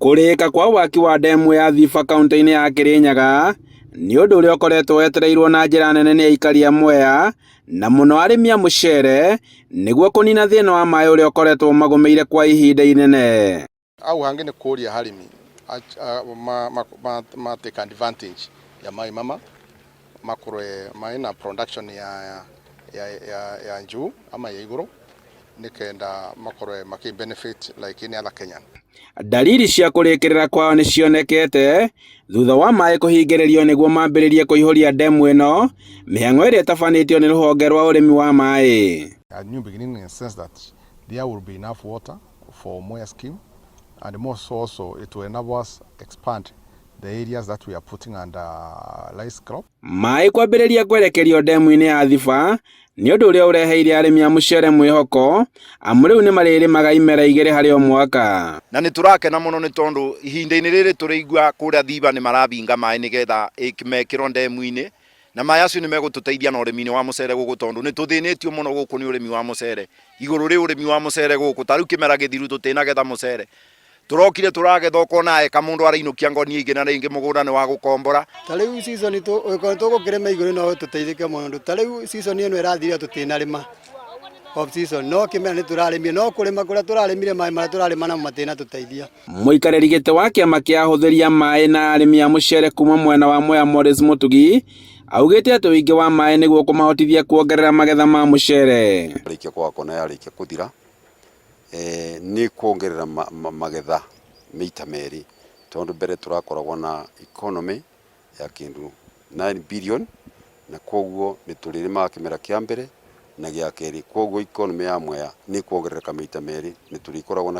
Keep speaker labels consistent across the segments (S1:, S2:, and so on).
S1: Kũrĩka kwa waaki wa Ndemu ya Thiba kaunti-inĩ ya Kĩrĩnyaga nĩ ũndũ ũrĩa ũkoretwo wetereirwo na njĩra nene nĩ aikari a Mwea na mũno arĩmi a mũcere nĩguo kũnina thĩna wa maaĩ ũrĩa ũkoretwo magũmĩire kwa ihinda inene.
S2: Au hangi nĩ kũria harĩmi ma take advantage ya maaĩ mama makorwe maina production ya njuu ama ya igũrũ nikenda makorwe maki benefit like any other Kenyan.
S1: Dalili cia kũrĩkĩrĩra kwao nĩ cionekete thutha wa maaĩ kũhingĩrĩrio nĩguo mambĩrĩrie kũihũria ndemu ĩno, mĩhang'o ĩrĩa ĩtabanĩtio nĩ rũhonge rwa ũrĩmi wa maaĩ.
S2: A new beginning in the sense that there will be enough water for Mwea scheme, and most also it will enable us expand the areas that we are putting under rice crop.
S1: Maaĩ kwambĩrĩria kwerekerio ndemu-inĩ ya Thiba nĩ ũndũ ũrĩa ũreheire arĩmi a mũcere mwĩhoko amu rĩu nĩ marĩrĩmaga imera igĩrĩ harĩ o mwaka.
S3: Na nĩ tũrakena mũno nĩ tondũ ihinda-inĩ rĩrĩ tũrĩigua kũrĩa Thiba nĩ marabinga maaĩ nĩgetha mekĩrwo ndemu-inĩ, na maaĩ acio nĩ megũtũteithia na ũrĩmi-inĩ wa mũcere gũkũ tondũ nĩ tũthĩnĩtio mũno gũkũ nĩ ũrĩmi wa mũcere. Igũrũ rĩ ũrĩmi wa mũcere gũkũ ta rĩu kĩmera gĩthiru tũtĩnagetha mũcere. Tũrokire tũragetha ũkona eka mũndũ arainũkia ngoni ingĩ na rĩngĩ mũgũnda nĩ wa gũkombora.
S4: Ta rĩu season tũgũkĩrĩma igũrũ no tũteithĩke mũno. Ta rĩu season ĩno ĩrathira tũtinarĩma off season, no kĩmera nĩ tũrarĩmire, no kũrĩma kũrĩa tũrarĩmire maaĩ marĩa tũrarĩma namo matĩna tũteithia.
S1: Mũikarĩri gĩtĩ wa kĩama kĩa ahũthĩri a maaĩ na arĩmi a mũcere kuma mwena wa Mwea Morris Mũtugi augĩte atĩ ũingĩ wa maaĩ nĩguo kũmahotithia kuongerera magetha ma mũcere.
S5: Rĩkia kwako na yarĩkia kũthira nĩ kuongerera magetha maita merĩ tondũ mbere tũrakoragwo na economy ya kĩndũ 9 billion na koguo nĩ tũrĩrĩmaga kĩmera kĩa mbere na gĩa kerĩ, koguo economy ya Mwea nĩ kuongerereka maita merĩ, nĩ tũrĩkoragwo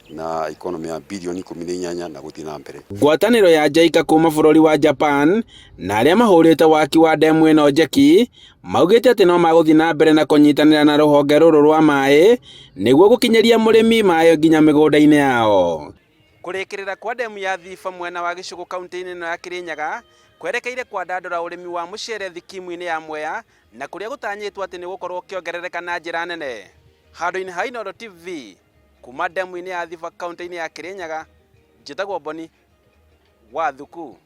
S5: na economy ya bilioni 18 na gũthiĩ na mbere.
S1: Ngwatanĩro ya Jaika kuma bũrũri wa Japan na arĩa mahũrĩte waaki wa ndemu ĩno njeki maugĩte atĩ no magũthiĩ na mbere na kũnyitanĩra na rũhonge rũrũ rwa maaĩ nĩguo gũkinyĩria mũrĩmi maaĩ nginya mĩgũnda-inĩ yao. Kũrĩkĩrĩra kwa ndemu ya Thiba mwena wa gĩcũgũ kaunti-inĩ ĩno ya Kĩrĩnyaga kwerekeire kwandandũra ũrĩmi wa mũcere thikimu-inĩ ya Mwea na kũrĩa gũtanyĩtwo atĩ nĩ gũkorwo kĩongerereka na njĩra nene. Handũ-inĩ ha Inooro TV kuma ndemu-inĩ ya Thiba kaunti-inĩ ya Kĩrĩnyaga, njĩtagwo Boni wa Thuku.